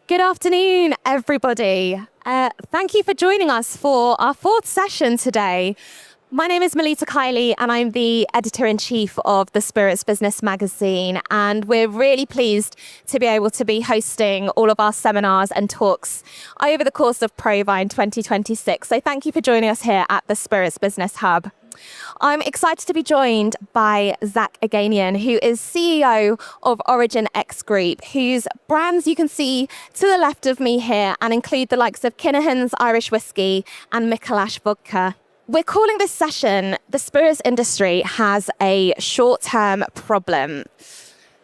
Good afternoon, everybody. Thank you for joining us for our fourth session today. My name is Melita Kiley, and I'm the editor-in-chief of the Spirits Business magazine. And we're really pleased to be able to be hosting all of our seminars and talks over the course of Provine 2026. So thank you for joining us here at the Spirits Business Hub. I'm excited to be joined by Zak Oganian, who is CEO of Origen X Group, whose brands you can see to the left of me here and include the likes of Kinahan's Irish Whiskey and Mikolash Vodka. We're calling this session, The Spirits Industry Has a Short-Term Problem.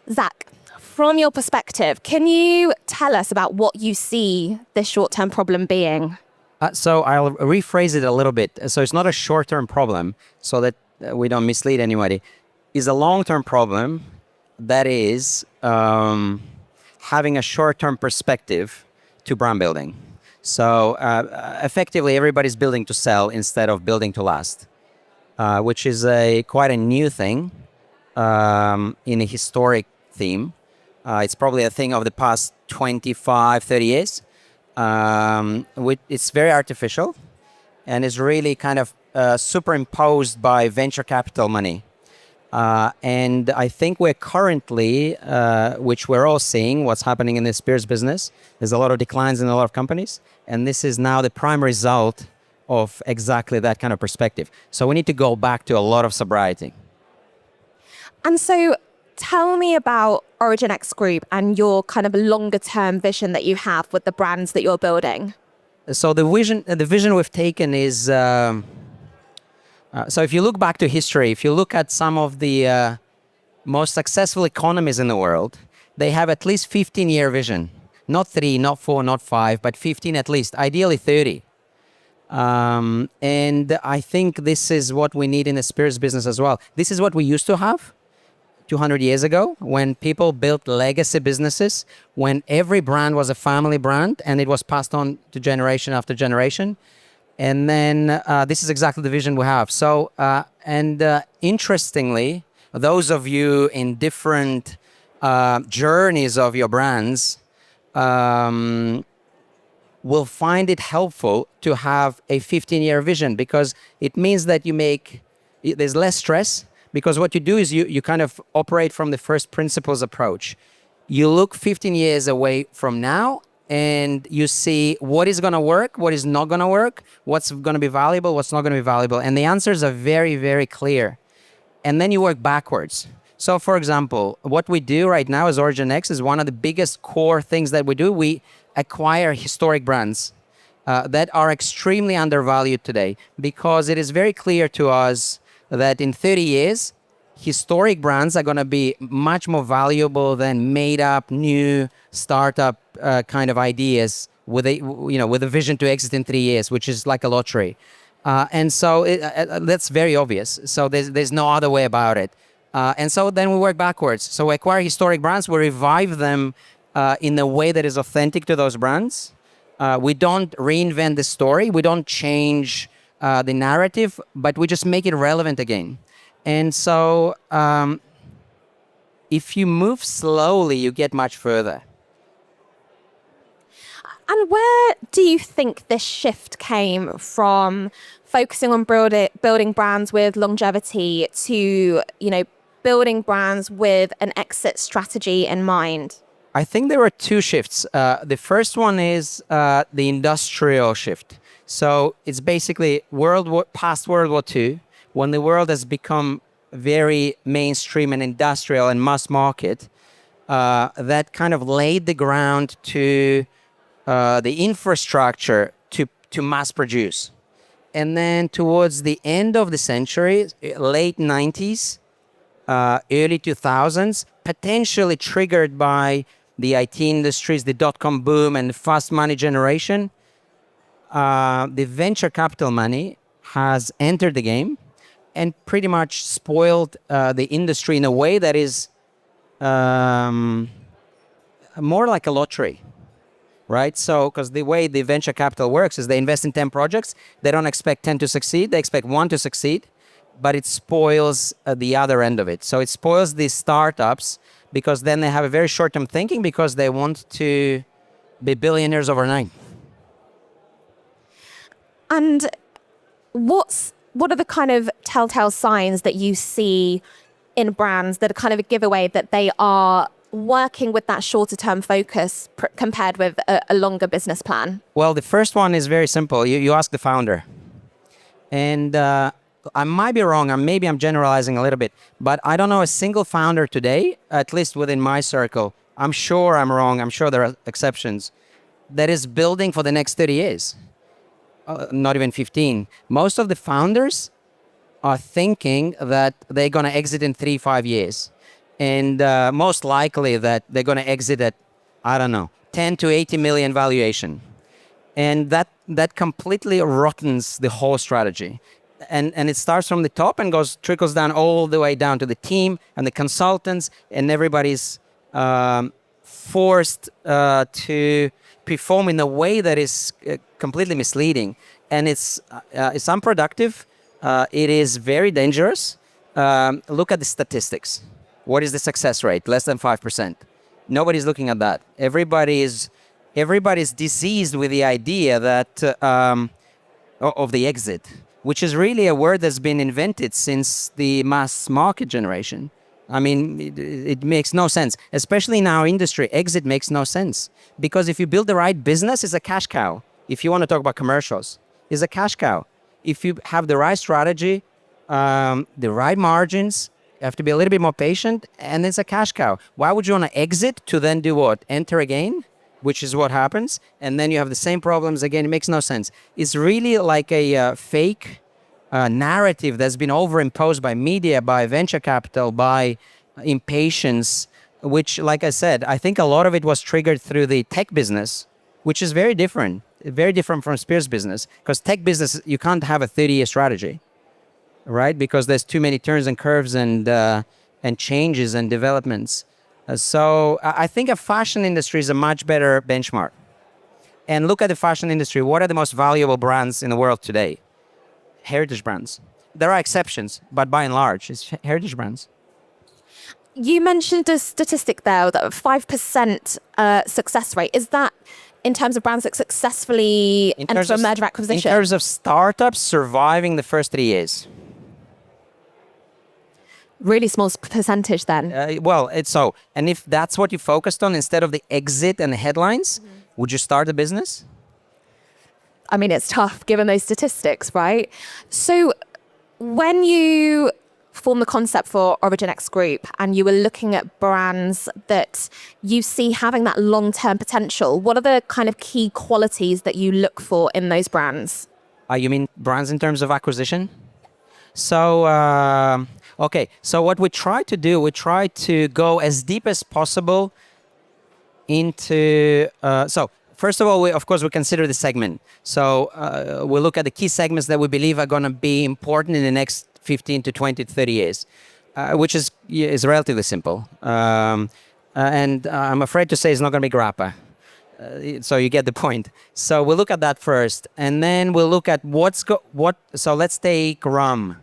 Zak, from your perspective, can you tell us about what you see this short-term problem being? So I'll rephrase it a little bit. So it's not a short-term problem, so that we don't mislead anybody. It's a long-term problem that is having a short-term perspective to brand building. So effectively, everybody's building to sell instead of building to last, which is quite a new thing in a historic theme. It's probably a thing of the past 25, 30 years. It's very artificial and is really kind of superimposed by venture capital money. And I think we're currently, which we're all seeing, what's happening in the spirits business. There's a lot of declines in a lot of companies. And this is now the prime result of exactly that kind of perspective. So we need to go back to a lot of sobriety. And so tell me about Origen X Group and your kind of longer term vision that you have with the brands that you're building. So the vision we've taken is, so if you look back to history, if you look at some of the most successful economies in the world, they have at least 15-year vision. Not 3, not 4, not 5, but 15 at least, ideally 30. And I think this is what we need in the spirits business as well. This is what we used to have 200 years ago, when people built legacy businesses, when every brand was a family brand and it was passed on to generation after generation. And then this is exactly the vision we have. So, interestingly, those of you in different journeys of your brands will find it helpful to have a 15-year vision, because it means that there's less stress. Because what you do is you kind of operate from the first principles approach. You look 15 years away from now and you see what is going to work, what is not going to work, what's going to be valuable, what's not going to be valuable. And the answers are very, very clear. And then you work backwards. So for example, what we do right now as Origen X is one of the biggest core things that we do. We acquire historic brands that are extremely undervalued today, because it is very clear to us that in 30 years, historic brands are going to be much more valuable than made-up, new startup kind of ideas with a vision to exit in 3 years, which is like a lottery. And so that's very obvious. So there's no other way about it. And so then we work backwards. So we acquire historic brands, we revive them in a way that is authentic to those brands. We don't reinvent the story. We don't change the narrative, but we just make it relevant again. And so if you move slowly, you get much further. And where do you think this shift came from, focusing on building brands with longevity to, building brands with an exit strategy in mind? I think there are two shifts. The first one is the industrial shift. So it's basically past World War II, when the world has become very mainstream and industrial and mass market, that kind of laid the ground to the infrastructure to mass produce. And then towards the end of the century, late 90s, early 2000s, potentially triggered by the IT industries, the dot-com boom and the fast money generation, the venture capital money has entered the game and pretty much spoiled the industry in a way that is more like a lottery, right? So, because the way the venture capital works is they invest in 10 projects. They don't expect 10 to succeed. They expect 1 to succeed, but it spoils the other end of it. So it spoils the startups, because then they have a very short-term thinking, because they want to be billionaires overnight. And what are the kind of telltale signs that you see in brands that are kind of a giveaway that they are working with that shorter term focus compared with a longer business plan? Well, the first one is very simple. You ask the founder. And I might be wrong, or maybe I'm generalizing a little bit, but I don't know a single founder today, at least within my circle, I'm sure I'm wrong, I'm sure there are exceptions, that is building for the next 30 years. Not even 15. Most of the founders are thinking that they're going to exit in 3-5 years. And most likely that they're going to exit at, I don't know, 10 to 80 million valuation. And that completely rottens the whole strategy. And it starts from the top and trickles down all the way down to the team and the consultants, and everybody's forced to perform in a way that is completely misleading. And it's unproductive. It is very dangerous. Look at the statistics. What is the success rate? Less than 5%. Nobody's looking at that. Everybody's diseased with the idea that of the exit, which is really a word that's been invented since the mass market generation. I mean, it makes no sense, especially in our industry. Exit makes no sense because if you build the right business, it's a cash cow. If you want to talk about commercials, it's a cash cow. If you have the right strategy, the right margins, you have to be a little bit more patient, and it's a cash cow. Why would you want to exit to then do what? Enter again, which is what happens, and then you have the same problems again. It makes no sense. It's really like a fake narrative that's been overimposed by media, by venture capital, by impatience, which, like I said, I think a lot of it was triggered through the tech business, which is very different from Spears business, because tech business, you can't have a 30-year strategy, right? Because there's too many turns and curves and changes and developments. So I think a fashion industry is a much better benchmark. And look at the fashion industry. What are the most valuable brands in the world today? Heritage brands. There are exceptions, but by and large, it's heritage brands. You mentioned a statistic there, that 5% success rate. Is that in terms of brands that successfully enter a merger acquisition? In terms of startups surviving the first 3 years. Really small percentage then. And if that's what you focused on instead of the exit and the headlines, would you start a business? I mean, it's tough given those statistics, right? So when you formed the concept for Origen X Group and you were looking at brands that you see having that long-term potential, what are the kind of key qualities that you look for in those brands? You mean brands in terms of acquisition? So, okay. So what we try to do, we try to go as deep as possible into... First of all, we consider the segment. So we look at the key segments that we believe are going to be important in the next 15 to 20 to 30 years, which is relatively simple. And I'm afraid to say it's not going to be grappa. So you get the point. So we'll look at that first. And then we'll look at so let's take rum.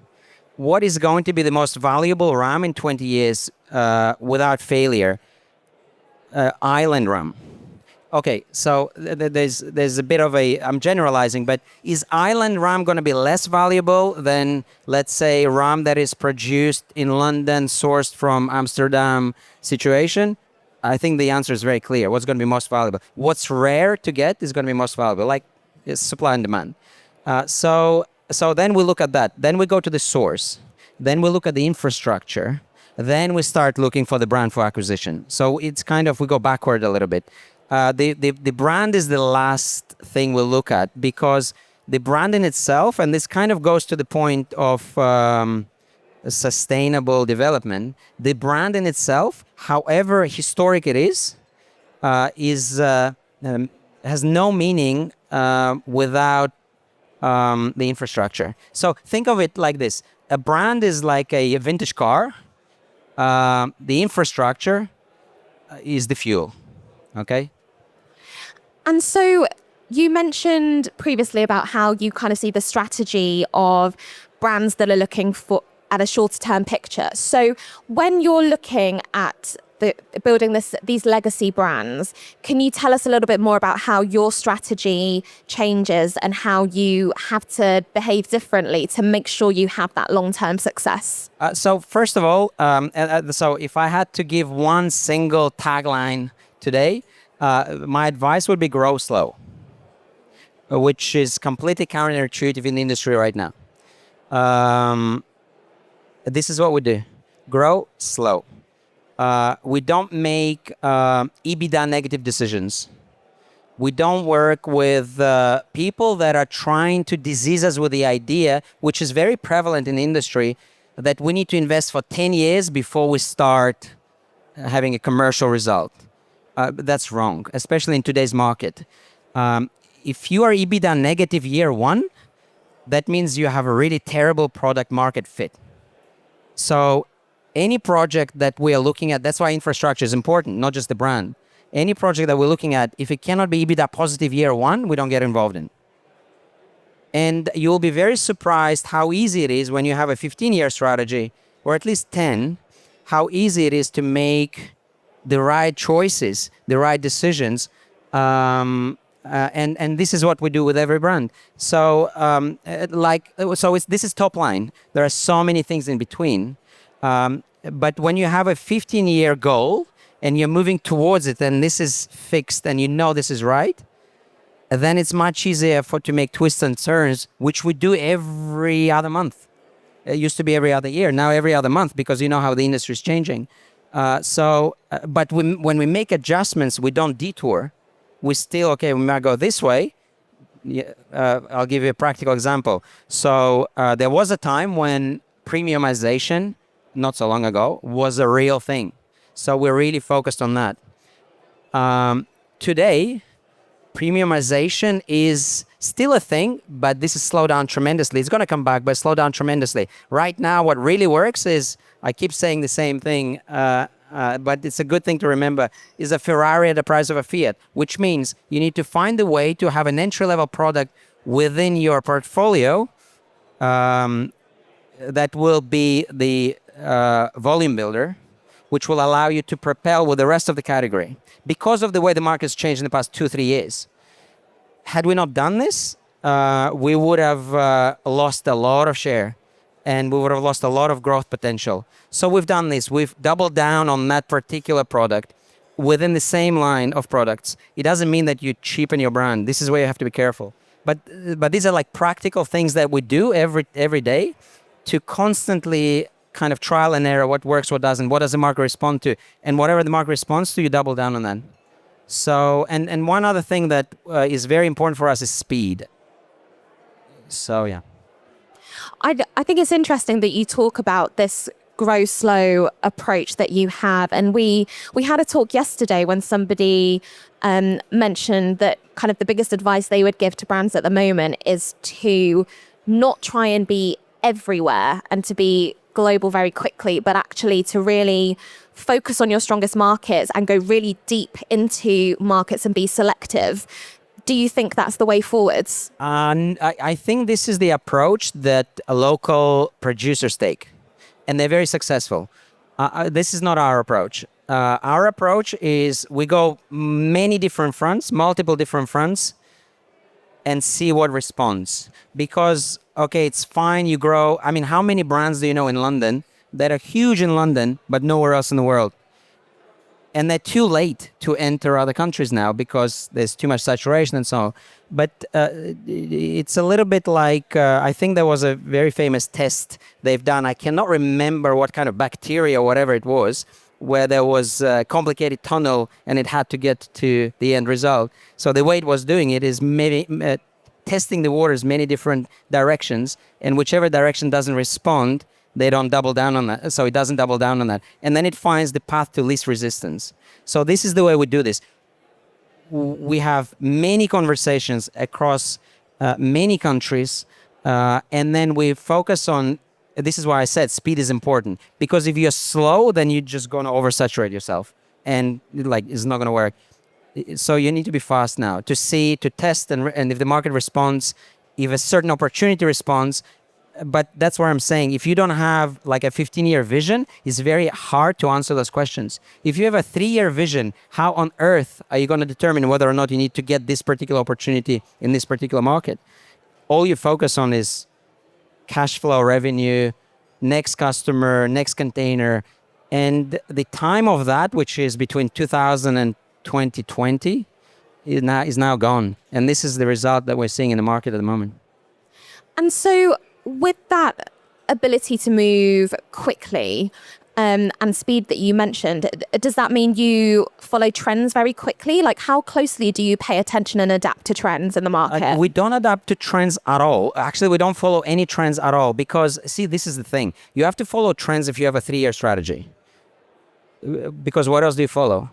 What is going to be the most valuable rum in 20 years without failure? Island rum. Okay, so there's a bit of I'm generalizing, but is island rum going to be less valuable than, let's say, rum that is produced in London, sourced from Amsterdam situation? I think the answer is very clear. What's going to be most valuable? What's rare to get is going to be most valuable, like it's supply and demand. So then we look at that. Then we go to the source. Then we look at the infrastructure. Then we start looking for the brand for acquisition. So it's kind of, we go backward a little bit. The brand is the last thing we'll look at, because the brand in itself, and this kind of goes to the point of sustainable development, the brand in itself, however historic it is has no meaning without the infrastructure. So think of it like this. A brand is like a vintage car. The infrastructure is the fuel. Okay? And so you mentioned previously about how you kind of see the strategy of brands that are looking for at a shorter term picture. So when you're looking at building these legacy brands. Can you tell us a little bit more about how your strategy changes and how you have to behave differently to make sure you have that long-term success? So first of all, so if I had to give one single tagline today, my advice would be grow slow, which is completely counterintuitive in the industry right now. This is what we do. Grow slow. We don't make EBITDA negative decisions. We don't work with people that are trying to disease us with the idea, which is very prevalent in the industry, that we need to invest for 10 years before we start having a commercial result. That's wrong, especially in today's market. If you are EBITDA negative year one, that means you have a really terrible product market fit. So any project that we are looking at, that's why infrastructure is important, not just the brand. Any project that we're looking at, if it cannot be EBITDA positive year one, we don't get involved in. And you'll be very surprised how easy it is when you have a 15-year strategy, or at least 10, how easy it is to make the right choices, the right decisions. And this is what we do with every brand. So this is top line. There are so many things in between. But when you have a 15-year goal and you're moving towards it and this is fixed and you know this is right, then it's much easier to make twists and turns, which we do every other month. It used to be every other year, now every other month, because you know how the industry is changing. But when we make adjustments, we don't detour. We still, we might go this way. I'll give you a practical example. So there was a time when premiumization, not so long ago, was a real thing. So we're really focused on that. Today, premiumization is still a thing, but this is slowed down tremendously. It's going to come back, but slow down tremendously. Right now, what really works is, I keep saying the same thing, but it's a good thing to remember, is a Ferrari at the price of a Fiat, which means you need to find a way to have an entry-level product within your portfolio that will be the volume builder, which will allow you to propel with the rest of the category. Because of the way the market's changed in the past 2-3 years. Had we not done this, we would have lost a lot of share and we would have lost a lot of growth potential. So we've done this. We've doubled down on that particular product within the same line of products. It doesn't mean that you cheapen your brand. This is where you have to be careful. But these are like practical things that we do every day to constantly kind of trial and error what works, what doesn't, what does the market respond to, and whatever the market responds to, you double down on that. So, and one other thing that is very important for us is speed. So, yeah. I think it's interesting that you talk about this grow slow approach that you have. And we had a talk yesterday when somebody mentioned that kind of the biggest advice they would give to brands at the moment is to not try and be everywhere and to be global very quickly, but actually to really focus on your strongest markets and go really deep into markets and be selective. Do you think that's the way forwards? I think this is the approach that local producers take, and they're very successful. This is not our approach. Our approach is we go many different fronts, multiple different fronts, and see what responds. Because, okay, it's fine, you grow. I mean, how many brands do you know in London that are huge in London, but nowhere else in the world? And they're too late to enter other countries now because there's too much saturation and so on. But it's a little bit like, I think there was a very famous test they've done. I cannot remember what kind of bacteria or whatever it was, where there was a complicated tunnel and it had to get to the end result. So the way it was doing it is maybe testing the waters many different directions, and whichever direction doesn't respond, they don't double down on that. So it doesn't double down on that. And then it finds the path to least resistance. So this is the way we do this. We have many conversations across many countries, and then we focus on, this is why I said speed is important, because if you're slow, then you're just going to oversaturate yourself and like it's not going to work. So you need to be fast now to see, to test, and if the market responds, if a certain opportunity responds, but that's what I'm saying. If you don't have like a 15-year vision, it's very hard to answer those questions. If you have a 3-year vision, how on earth are you going to determine whether or not you need to get this particular opportunity in this particular market? All you focus on is cash flow, revenue, next customer, next container. And the time of that, which is between 2000 and 2020, is now gone. And this is the result that we're seeing in the market at the moment. And so with that ability to move quickly and speed that you mentioned, does that mean you follow trends very quickly? Like how closely do you pay attention and adapt to trends in the market? We don't adapt to trends at all. Actually, we don't follow any trends at all because, see, this is the thing. You have to follow trends if you have a 3-year strategy. Because what else do you follow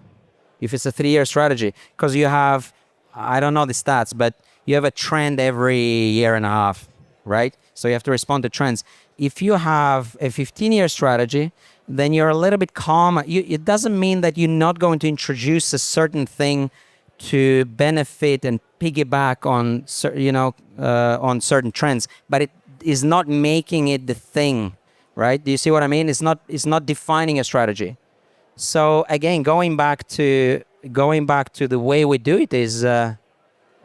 if it's a 3-year strategy? Because you have, I don't know the stats, but you have a trend every year and a half, right? So you have to respond to trends. If you have a 15-year strategy, then you're a little bit calmer. It doesn't mean that you're not going to introduce a certain thing to benefit and piggyback on, on certain trends, but it is not making it the thing, right? Do you see what I mean? It's not defining a strategy. So again, going back to the way we do it is a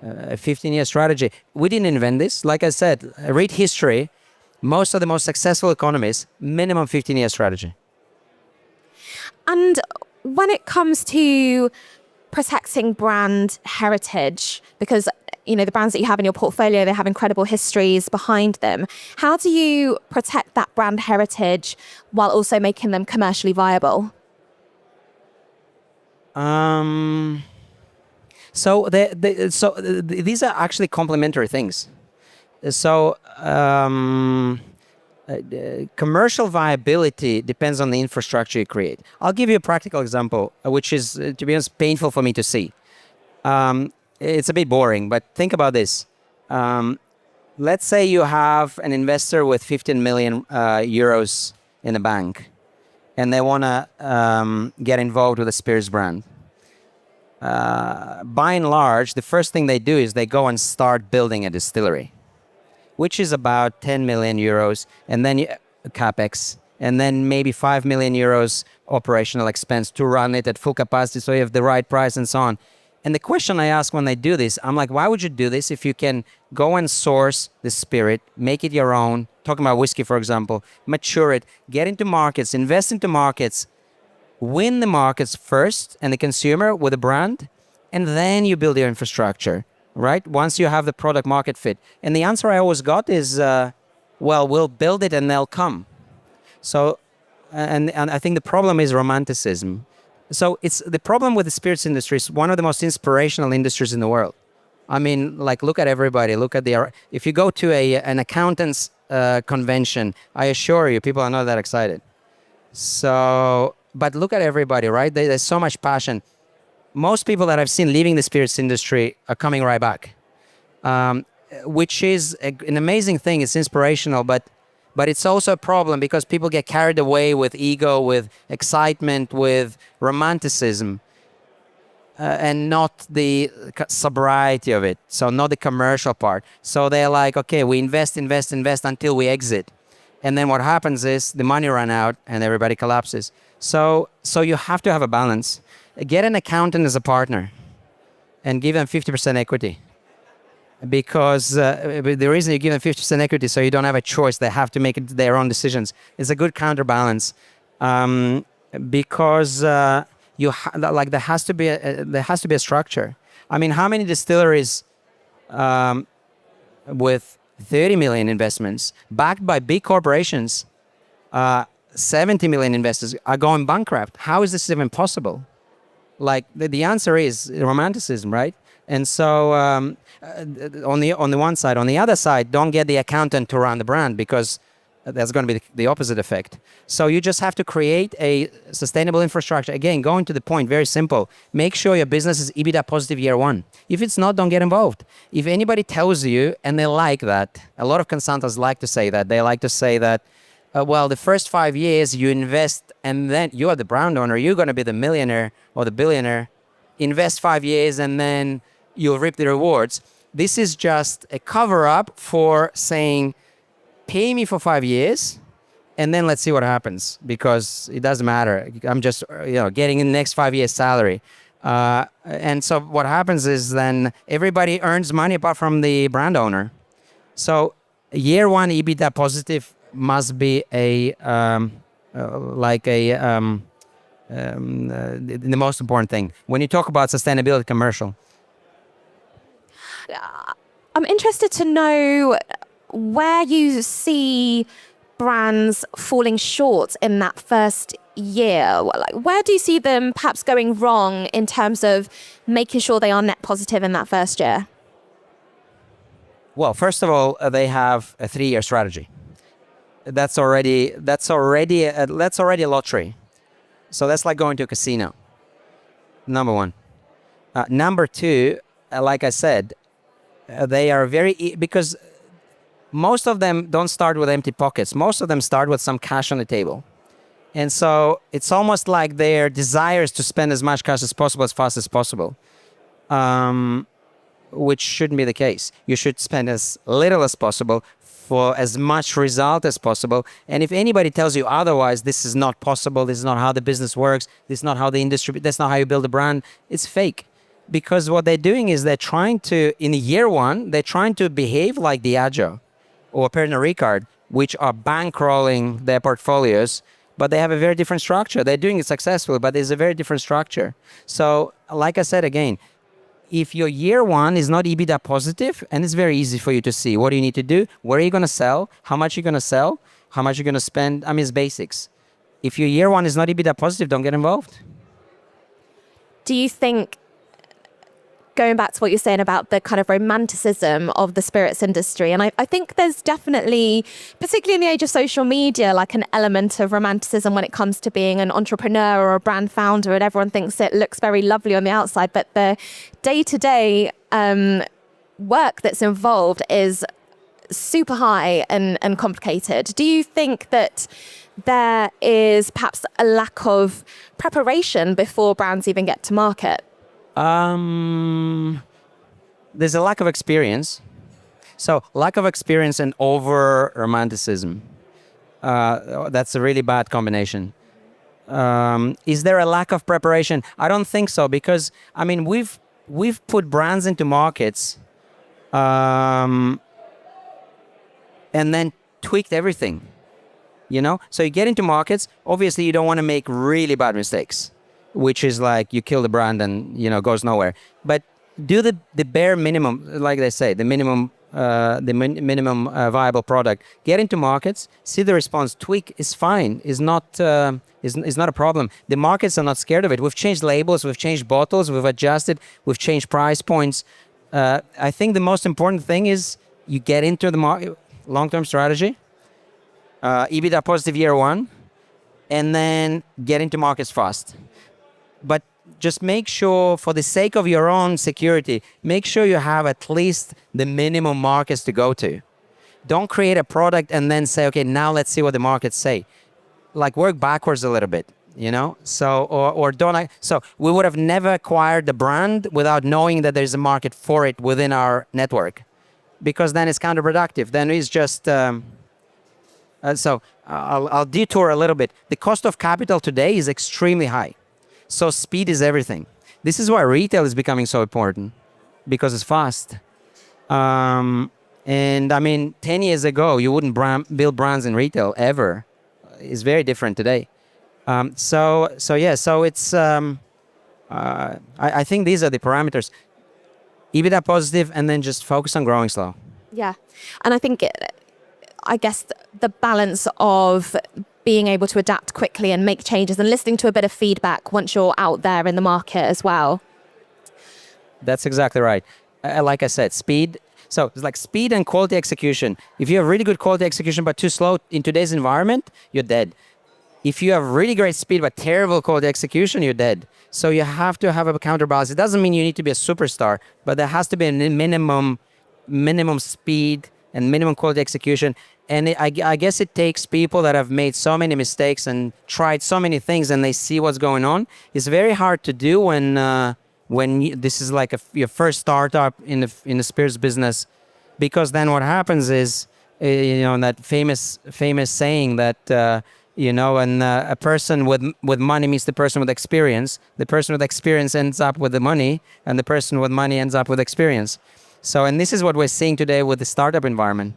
15-year strategy. We didn't invent this. Like I said, read history. Most of the most successful economies, minimum 15-year strategy. And when it comes to protecting brand heritage, because the brands that you have in your portfolio, they have incredible histories behind them. How do you protect that brand heritage while also making them commercially viable? So these are actually complementary things. So commercial viability depends on the infrastructure you create. I'll give you a practical example, which is, to be honest, painful for me to see. It's a bit boring, but think about this. Let's say you have an investor with 15 million euros in the bank, and they want to get involved with a spirits brand. By and large, the first thing they do is they go and start building a distillery, which is about 10 million euros, and then capex, and then maybe 5 million euros operational expense to run it at full capacity so you have the right price and so on. And the question I ask when they do this, I'm like, why would you do this if you can go and source the spirit, make it your own, talking about whiskey, for example, mature it, get into markets, invest into markets, win the markets first and the consumer with a brand, and then you build your infrastructure, right? Once you have the product market fit. And the answer I always got is, well, we'll build it and they'll come. So, and I think the problem is romanticism. So it's the problem with the spirits industry is one of the most inspirational industries in the world. I mean, like, look at everybody. Look at if you go to an accountant's convention, I assure you, people are not that excited. So, but look at everybody, right? There's so much passion. Most people that I've seen leaving the spirits industry are coming right back, which is an amazing thing. It's inspirational, but it's also a problem because people get carried away with ego, with excitement, with romanticism, and not the sobriety of it. So not the commercial part. So they're like, okay, we invest until we exit. And then what happens is the money run out and everybody collapses. So you have to have a balance. Get an accountant as a partner and give them 50% equity. Because the reason you give them 50% equity, so you don't have a choice. They have to make their own decisions. It's a good counterbalance, because there has to be a structure. I mean, how many distilleries with 30 million investments backed by big corporations, 70 million investors are going bankrupt? How is this even possible? Like the answer is romanticism, right? And so on the one side, on the other side, don't get the accountant to run the brand because that's going to be the opposite effect. So you just have to create a sustainable infrastructure. Again, going to the point, very simple. Make sure your business is EBITDA positive year one. If it's not, don't get involved. If anybody tells you, and they like that, a lot of consultants like to say that. They like to say that, well, the first 5 years you invest and then you are the brand owner. You're going to be the millionaire or the billionaire. Invest 5 years and then you'll reap the rewards. This is just a cover-up for saying pay me for 5 years, and then let's see what happens, because it doesn't matter. I'm just getting the next 5 years salary. And so what happens is then everybody earns money apart from the brand owner. So year one EBITDA positive must be the most important thing when you talk about sustainability commercial. I'm interested to know where you see brands falling short in that first year. Where do you see them perhaps going wrong in terms of making sure they are net positive in that first year? Well, first of all, they have a 3-year strategy. That's already a lottery. So that's like going to a casino. Number one. Number two, like I said, they are because most of them don't start with empty pockets. Most of them start with some cash on the table. And so it's almost like their desire is to spend as much cash as possible, as fast as possible, which shouldn't be the case. You should spend as little as possible for as much result as possible. And if anybody tells you otherwise, this is not possible, this is not how the business works, this is not how the industry, that's not how you build a brand, it's fake. Because what they're doing is they're trying to, in year one, they're trying to behave like Diageo or Pernod Ricard, which are bankrolling their portfolios, but they have a very different structure. They're doing it successfully, but there's a very different structure. So, like I said again, if your year one is not EBITDA positive, and it's very easy for you to see, what do you need to do? Where are you going to sell? How much you're going to sell? How much you're going to spend? I mean, it's basics. If your year one is not EBITDA positive, don't get involved. Do you think, going back to what you're saying about the kind of romanticism of the spirits industry, and I think there's definitely, particularly in the age of social media, like an element of romanticism when it comes to being an entrepreneur or a brand founder, and everyone thinks it looks very lovely on the outside, but the day-to-day work that's involved is super high and complicated. Do you think that there is perhaps a lack of preparation before brands even get to market? There's a lack of experience. So lack of experience and over romanticism. That's a really bad combination. Is there a lack of preparation? I don't think so, because I mean we've put brands into markets, and then tweaked everything. So you get into markets. Obviously, you don't want to make really bad mistakes, which is like you kill the brand and goes nowhere. But do the bare minimum, like they say, the minimum viable product. Get into markets, see the response, tweak is fine. Is not a problem. The markets are not scared of it. We've changed labels, we've changed bottles, we've adjusted, we've changed price points. I think the most important thing is you get into the market, long-term strategy, EBITDA positive year one, and then get into markets fast. But just make sure, for the sake of your own security, make sure you have at least the minimum markets to go to. Don't create a product and then say, okay, now let's see what the markets say. Like work backwards a little bit, So, or don't. So we would have never acquired the brand without knowing that there's a market for it within our network, because then it's counterproductive. Then it's just. So I'll detour a little bit. The cost of capital today is extremely high. So speed is everything. This is why retail is becoming so important, because it's fast. And I mean, 10 years ago, you wouldn't build brands in retail ever. It's very different today. So it's, I think these are the parameters. EBITDA positive, and then just focus on growing slow. Yeah. And I guess the balance of being able to adapt quickly and make changes and listening to a bit of feedback once you're out there in the market as well. That's exactly right. Like I said, speed. So it's like speed and quality execution. If you have really good quality execution but too slow in today's environment, you're dead. If you have really great speed but terrible quality execution, you're dead. So you have to have a counterbalance. It doesn't mean you need to be a superstar, but there has to be a minimum speed and minimum quality execution. And I guess it takes people that have made so many mistakes and tried so many things, and they see what's going on. It's very hard to do when this is like your first startup in the spirits business, because then what happens is that famous saying that and a person with money meets the person with experience. The person with experience ends up with the money, and the person with money ends up with experience. So, and this is what we're seeing today with the startup environment.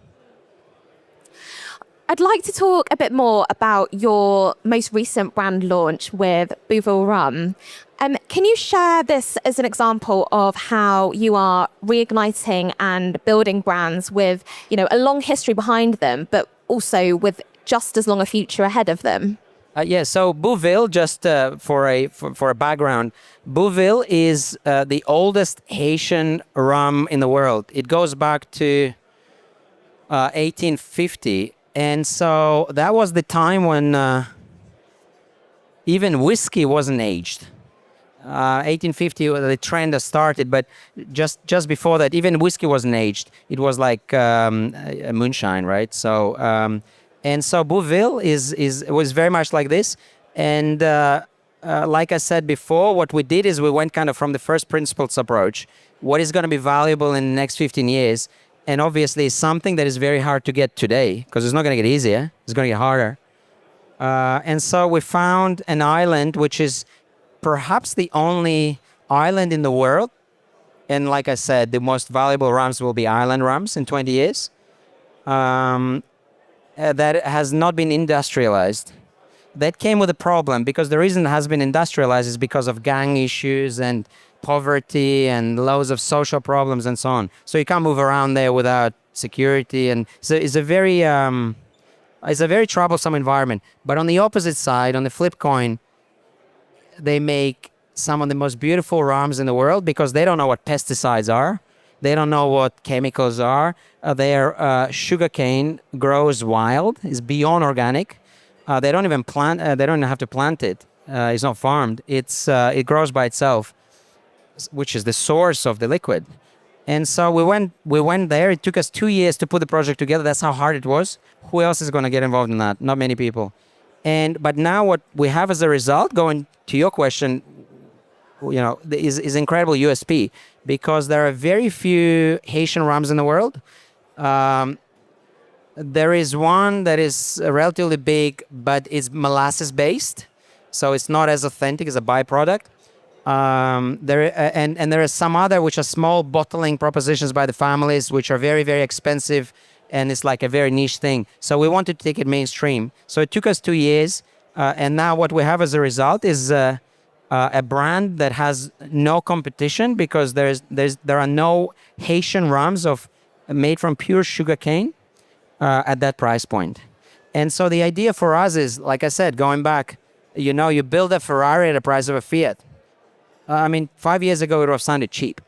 I'd like to talk a bit more about your most recent brand launch with Bouville Rum. Can you share this as an example of how you are reigniting and building brands with, a long history behind them, but also with just as long a future ahead of them? So Bouville, just for a background, Bouville is the oldest Haitian rum in the world. It goes back to 1850. And so that was the time when even whiskey wasn't aged. 1850, the trend has started, but just before that, even whiskey wasn't aged. It was like a moonshine, right? So and so Bouville was very much like this. And like I said before, what we did is we went kind of from the first principles approach. What is going to be valuable in the next 15 years? And obviously, it's something that is very hard to get today because it's not going to get easier. It's going to get harder. And so we found an island, which is perhaps the only island in the world. And like I said, the most valuable rums will be island rums in 20 years. That has not been industrialized. That came with a problem because the reason it has been industrialized is because of gang issues and poverty and loads of social problems and so on. So you can't move around there without security, and so it's a very troublesome environment. But on the opposite side, on the flip coin, they make some of the most beautiful rums in the world because they don't know what pesticides are. They don't know what chemicals are. Their sugarcane grows wild, is beyond organic. They don't even plant. They don't have to plant it. It's not farmed. It grows by itself, which is the source of the liquid. And so we went there. It took us 2 years to put the project together. That's how hard it was. Who else is going to get involved in that? Not many people. But now what we have as a result, going to your question, is incredible USP because there are very few Haitian rums in the world. There is one that is relatively big, but it's molasses based, so it's not as authentic as a byproduct. There are some other which are small bottling propositions by the families, which are very, very expensive, and it's like a very niche thing. So we wanted to take it mainstream. So it took us 2 years, and now what we have as a result is a brand that has no competition because there are no Haitian rums made from pure sugarcane at that price point. And so the idea for us is, like I said, going back, you build a Ferrari at the price of a Fiat. 5 years ago, it would have sounded cheap.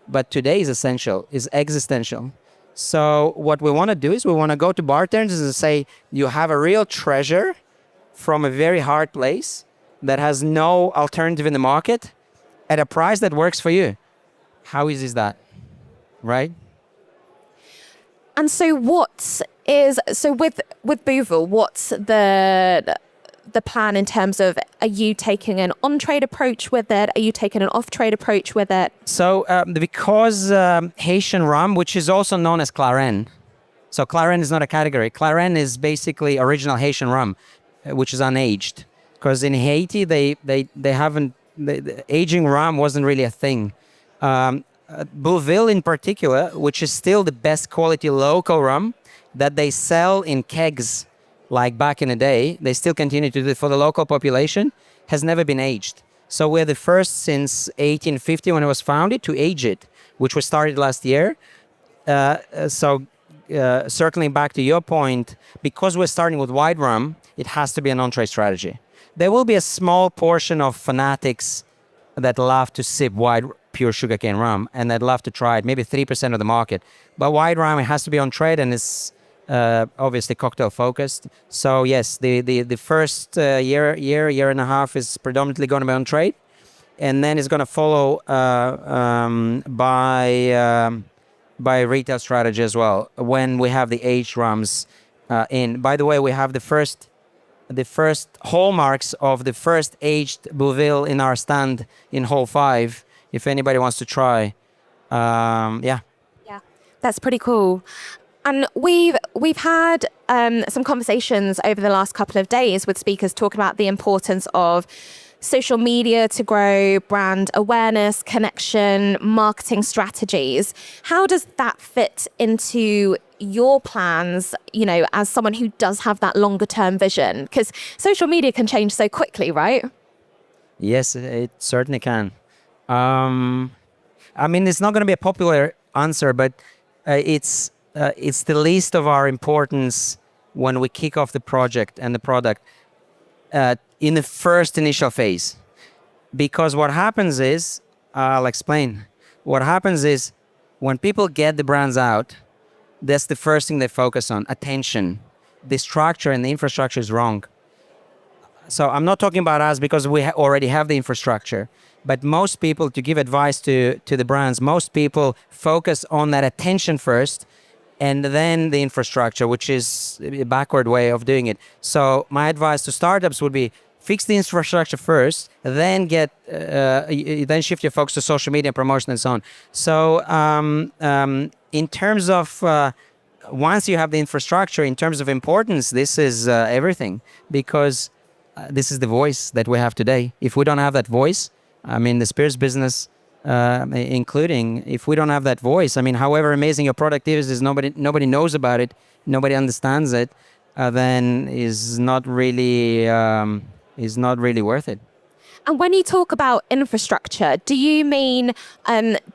But today is essential, is existential. So what we want to do is we want to go to bartenders and say, you have a real treasure from a very hard place that has no alternative in the market at a price that works for you. How easy is that? Right? And so with Bouville, what's the plan in terms of, are you taking an on-trade approach with it? Are you taking an off-trade approach with it? So because Haitian rum, which is also known as Claren, so Claren is not a category. Claren is basically original Haitian rum, which is unaged. Because in Haiti, the aging rum wasn't really a thing. Bouville in particular, which is still the best quality local rum that they sell in kegs, like back in the day, they still continue to do it for the local population, has never been aged. So we're the first since 1850 when it was founded to age it, which was started last year. Circling back to your point, because we're starting with white rum, it has to be an on-trade strategy. There will be a small portion of fanatics that love to sip white pure sugarcane rum and that love to try it, maybe 3% of the market. But white rum, it has to be on trade and it's obviously cocktail focused. So yes, the first year and a half is predominantly going to be on trade, and then it's going to follow by retail strategy as well when we have the aged rums in. By the way, we have the first hallmarks of the first aged Bouville in our stand in Hall 5. If anybody wants to try, Yeah, that's pretty cool. And we've had some conversations over the last couple of days with speakers talking about the importance of social media to grow brand awareness, connection, marketing strategies. How does that fit into your plans, as someone who does have that longer term vision? Because social media can change so quickly, right? Yes, it certainly can. It's not going to be a popular answer, but it's the least of our importance when we kick off the project and the product in the first initial phase. Because what happens is, I'll explain. What happens is when people get the brands out, that's the first thing they focus on, attention. The structure and the infrastructure is wrong. So I'm not talking about us because we already have the infrastructure. But most people, to give advice to the brands, most people focus on that attention first and then the infrastructure, which is a backward way of doing it. So my advice to startups would be fix the infrastructure first, then then shift your focus to social media promotion and so on. So in terms of once you have the infrastructure, in terms of importance, this is everything, because this is the voice that we have today. If we don't have that voice, the spirits business, including, if we don't have that voice, however amazing your product is, nobody knows about it, nobody understands it, then is not really worth it. And when you talk about infrastructure, do you mean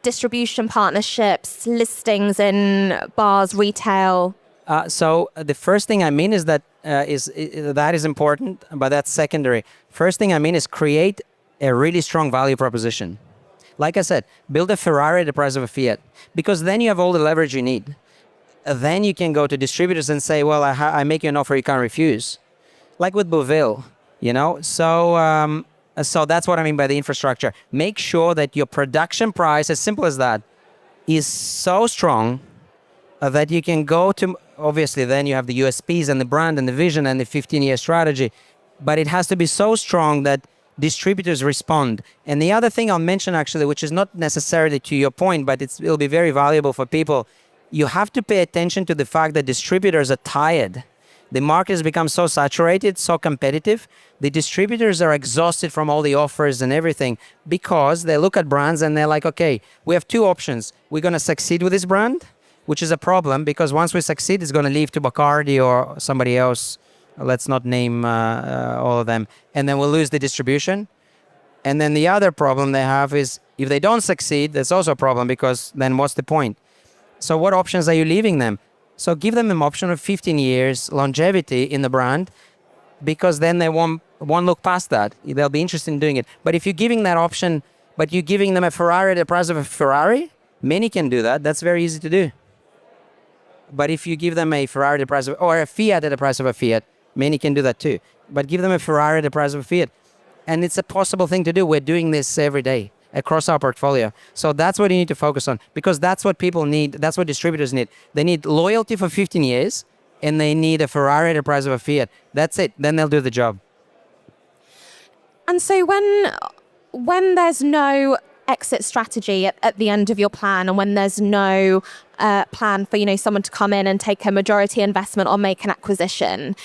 distribution partnerships, listings in bars, retail? So the first thing I mean is that that is important, but that's secondary. First thing I mean is create a really strong value proposition. Like I said, build a Ferrari at the price of a Fiat, because then you have all the leverage you need. Then you can go to distributors and say, well, I make you an offer you can't refuse. Like with Bouville, So that's what I mean by the infrastructure. Make sure that your production price, as simple as that, is so strong that you can go to, obviously then you have the USPs and the brand and the vision and the 15-year strategy, but it has to be so strong that distributors respond. And the other thing I'll mention actually, which is not necessarily to your point, but it'll be very valuable for people, you have to pay attention to the fact that distributors are tired. The market has become so saturated, so competitive. The distributors are exhausted from all the offers and everything, because they look at brands and they're like, okay, we have two options. We're going to succeed with this brand, which is a problem, because once we succeed, it's going to leave to Bacardi or somebody else. Let's not name all of them. And then we'll lose the distribution. And then the other problem they have is if they don't succeed, that's also a problem, because then what's the point? So what options are you leaving them? So give them an option of 15 years longevity in the brand, because then they won't look past that. They'll be interested in doing it. But if you're giving that option, but you're giving them a Ferrari at the price of a Ferrari, many can do that. That's very easy to do. But if you give them a Ferrari at the price of, or a Fiat at the price of a Fiat, many can do that too. But give them a Ferrari at the price of a Fiat. And it's a possible thing to do. We're doing this every day across our portfolio. So that's what you need to focus on, because that's what people need. That's what distributors need. They need loyalty for 15 years, and they need a Ferrari at the price of a Fiat. That's it. Then they'll do the job. And so when there's no exit strategy at the end of your plan, and when there's no plan for someone to come in and take a majority investment or make an acquisition,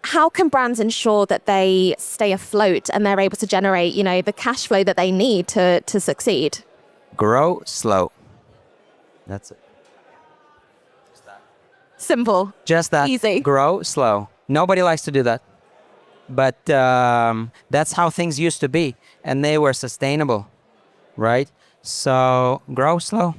how can brands ensure that they stay afloat and they're able to generate the cash flow that they need to succeed? Grow slow. That's it. Just that. Simple. Just that. Easy. Grow slow. Nobody likes to do that. But that's how things used to be, and they were sustainable, right? So grow slow.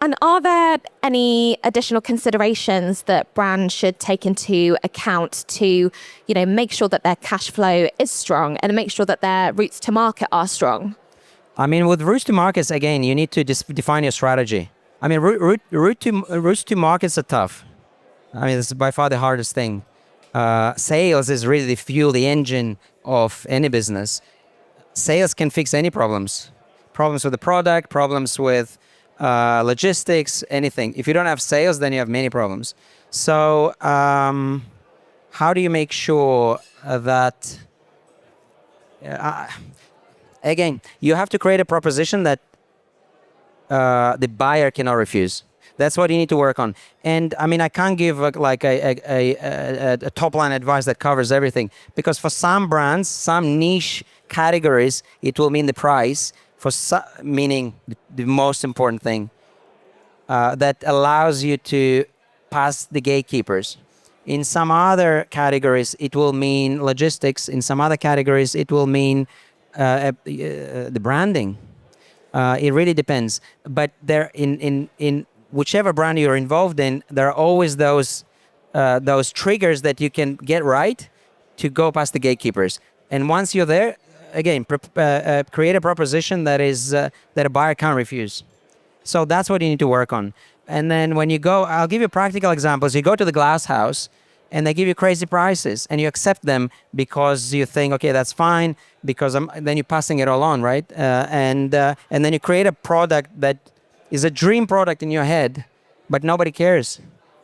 And are there any additional considerations that brands should take into account to, make sure that their cash flow is strong and make sure that their routes to market are strong? With routes to markets, again, you need to define your strategy. Routes to markets are tough. This is by far the hardest thing. Sales is really the fuel, the engine of any business. Sales can fix any problems. Problems with the product, problems with logistics, anything. If you don't have sales, then you have many problems. So how do you make sure that, again, you have to create a proposition that the buyer cannot refuse. That's what you need to work on. And I mean, I can't give a top line advice that covers everything, because for some brands, some niche categories, it will mean the price. Meaning the most important thing that allows you to pass the gatekeepers. In some other categories, it will mean logistics. In some other categories, it will mean the branding. It really depends. But there, in whichever brand you're involved in, there are always those triggers that you can get right to go past the gatekeepers. And once you're there, again, create a proposition that a buyer can't refuse. So that's what you need to work on. And then when you go, I'll give you practical examples. You go to the glass house and they give you crazy prices and you accept them because you think, okay, that's fine, because then you're passing it all on, right? And then you create a product that is a dream product in your head, but nobody cares,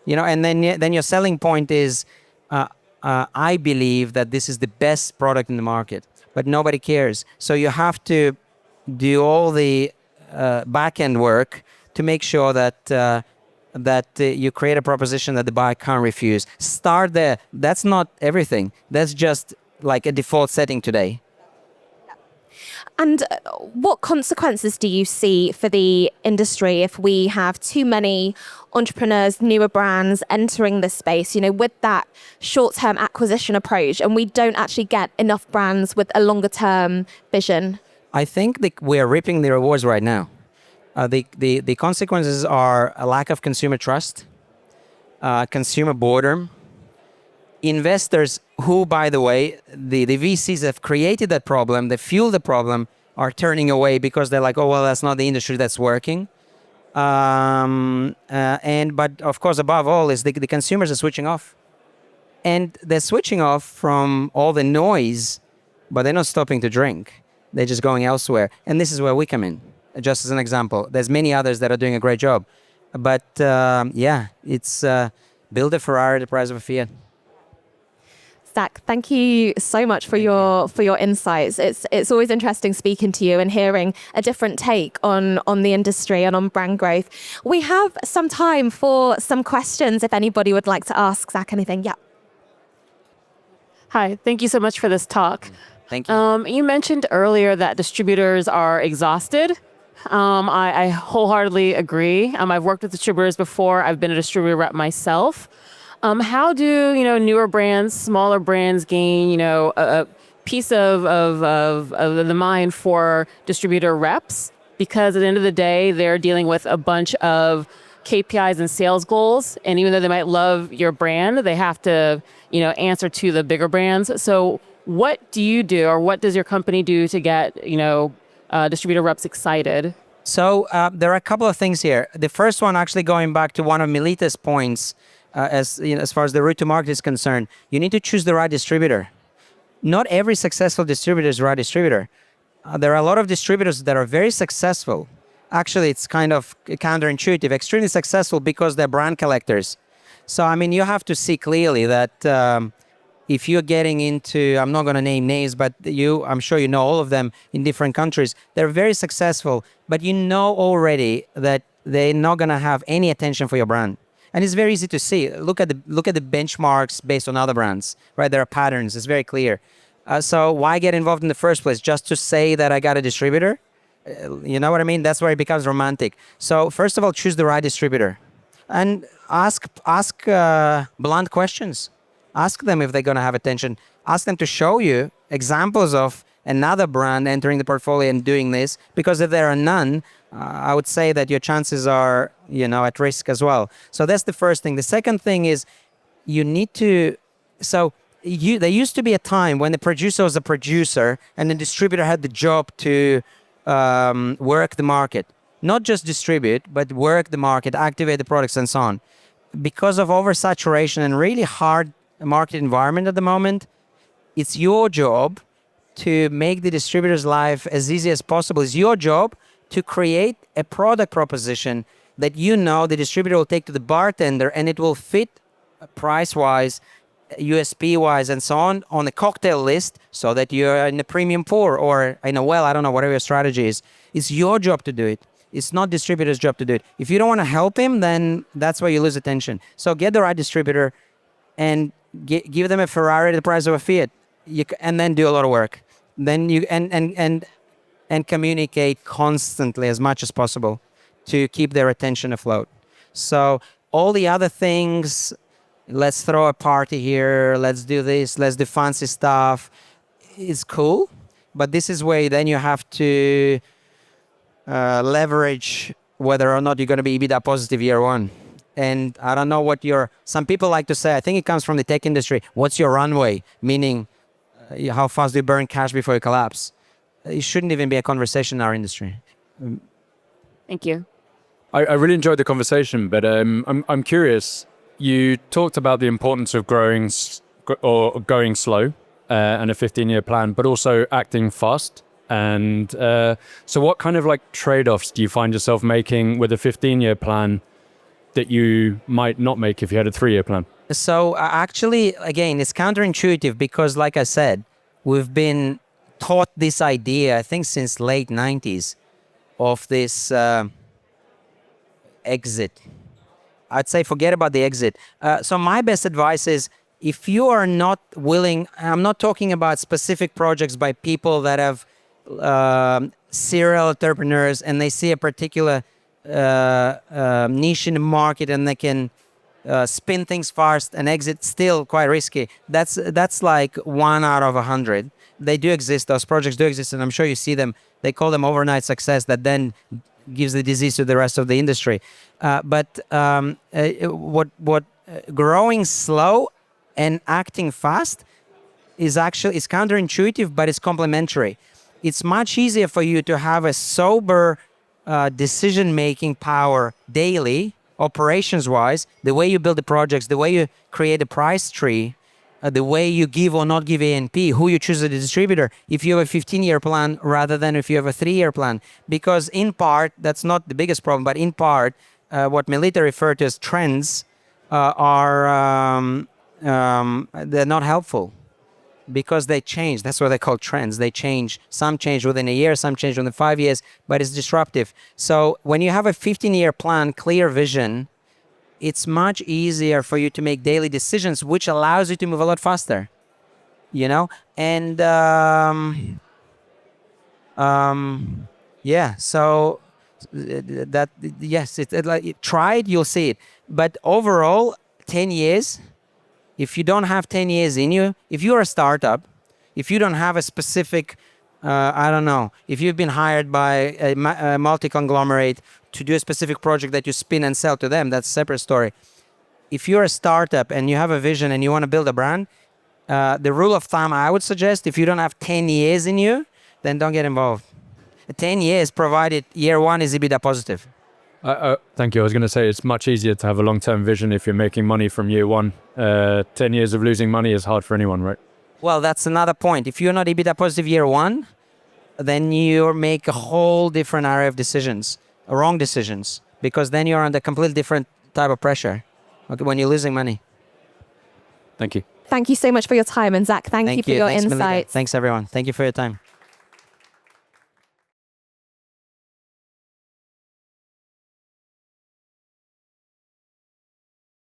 and then your selling point is, I believe that this is the best product in the market, but nobody cares. So you have to do all the back-end work to make sure that you create a proposition that the buyer can't refuse. Start there. That's not everything. That's just like a default setting today. And what consequences do you see for the industry if we have too many entrepreneurs, newer brands entering this space, with that short-term acquisition approach, and we don't actually get enough brands with a longer-term vision? I think we are reaping the rewards right now. The consequences are a lack of consumer trust, consumer boredom, investors who, by the way, the VCs have created that problem, they fuel the problem, are turning away because they're like, oh, well, that's not the industry that's working. But of course, above all, is the consumers are switching off. And they're switching off from all the noise, but they're not stopping to drink. They're just going elsewhere. And this is where we come in, just as an example. There's many others that are doing a great job. But it's build a Ferrari at the price of a Fiat. Zak, thank you so much for your insights. It's always interesting speaking to you and hearing a different take on the industry and on brand growth. We have some time for some questions if anybody would like to ask Zak anything. Yeah. Hi, thank you so much for this talk. Thank you. You mentioned earlier that distributors are exhausted. I wholeheartedly agree. I've worked with distributors before. I've been a distributor rep myself. How do newer brands, smaller brands gain a piece of the mind for distributor reps? Because at the end of the day, they're dealing with a bunch of KPIs and sales goals, and even though they might love your brand, they have to answer to the bigger brands. So what do you do, or what does your company do to get distributor reps excited? So there are a couple of things here. The first one, actually going back to one of Melita's points, as far as the route to market is concerned, you need to choose the right distributor. Not every successful distributor is the right distributor. There are a lot of distributors that are very successful. Actually, it's kind of counterintuitive, extremely successful because they're brand collectors. So, I mean, you have to see clearly that if you're getting into, I'm not going to name names, but I'm sure you know all of them in different countries. They're very successful, but you know already that they're not going to have any attention for your brand. And it's very easy to see. Look at the benchmarks based on other brands, right? There are patterns. It's very clear. So why get involved in the first place? Just to say that I got a distributor? You know what I mean? That's where it becomes romantic. So first of all, choose the right distributor, and ask blunt questions. Ask them if they're going to have attention. Ask them to show you examples of another brand entering the portfolio and doing this. Because if there are none, I would say that your chances are, at risk as well. So that's the first thing. The second thing is you need to. So there used to be a time when the producer was a producer and the distributor had the job to work the market, not just distribute, but work the market, activate the products, and so on. Because of oversaturation and really hard market environment at the moment, it's your job to make the distributor's life as easy as possible. It's your job to create a product proposition that the distributor will take to the bartender, and it will fit price-wise, USP-wise, and so on a cocktail list, so that you're in a premium pour or in a well, I don't know, whatever your strategy is. It's your job to do it. It's not distributor's job to do it. If you don't want to help him, then that's where you lose attention. So get the right distributor and give them a Ferrari at the price of a Fiat, and then do a lot of work. Then you and communicate constantly as much as possible to keep their attention afloat. So all the other things, let's throw a party here, let's do this, let's do fancy stuff, is cool. But this is where then you have to leverage whether or not you're going to be EBITDA positive year one. And I don't know what some people like to say, I think it comes from the tech industry, what's your runway? Meaning, how fast do you burn cash before you collapse? It shouldn't even be a conversation in our industry. Thank you. I really enjoyed the conversation, but I'm curious. You talked about the importance of going slow and a 15-year plan, but also acting fast. And so what kind of like trade-offs do you find yourself making with a 15-year plan that you might not make if you had a 3-year plan? So actually, again, it's counterintuitive because, like I said, we've been taught this idea, I think since late 90s, of this exit. I'd say forget about the exit. So my best advice is, if you are not willing, I'm not talking about specific projects by people that have serial entrepreneurs and they see a particular niche in the market and they can spin things fast and exit still quite risky. That's like 1 out of 100. They do exist. Those projects do exist, and I'm sure you see them. They call them overnight success that then gives the disease to the rest of the industry. But what growing slow and acting fast is counterintuitive, but it's complementary. It's much easier for you to have a sober decision-making power daily, operations-wise, the way you build the projects, the way you create a price tree, the way you give or not give A&P, who you choose as a distributor, if you have a 15-year plan rather than if you have a 3-year plan. Because in part, that's not the biggest problem, but in part, what Melita referred to as trends they're not helpful because they change. That's what they call trends. They change. Some change within a year, some change within 5 years, but it's disruptive. So when you have a 15-year plan, clear vision, it's much easier for you to make daily decisions, which allows you to move a lot faster, And yeah, so that, yes, try it, you'll see it. But overall, 10 years, if you don't have 10 years in you, if you're a startup, if you don't have a specific, if you've been hired by a multi-conglomerate to do a specific project that you spin and sell to them, that's a separate story. If you're a startup and you have a vision and you want to build a brand, the rule of thumb I would suggest, if you don't have 10 years in you, then don't get involved. 10 years, provided year one is EBITDA positive. Thank you. I was going to say it's much easier to have a long-term vision if you're making money from year one. 10 years of losing money is hard for anyone, right? Well, that's another point. If you're not EBITDA positive year one, then you make a whole different array of decisions, wrong decisions, because then you're under completely different type of pressure when you're losing money. Thank you. Thank you so much for your time. And Zak, thank you for your Thanks, Melita. insights. Thanks, everyone. Thank you for your time.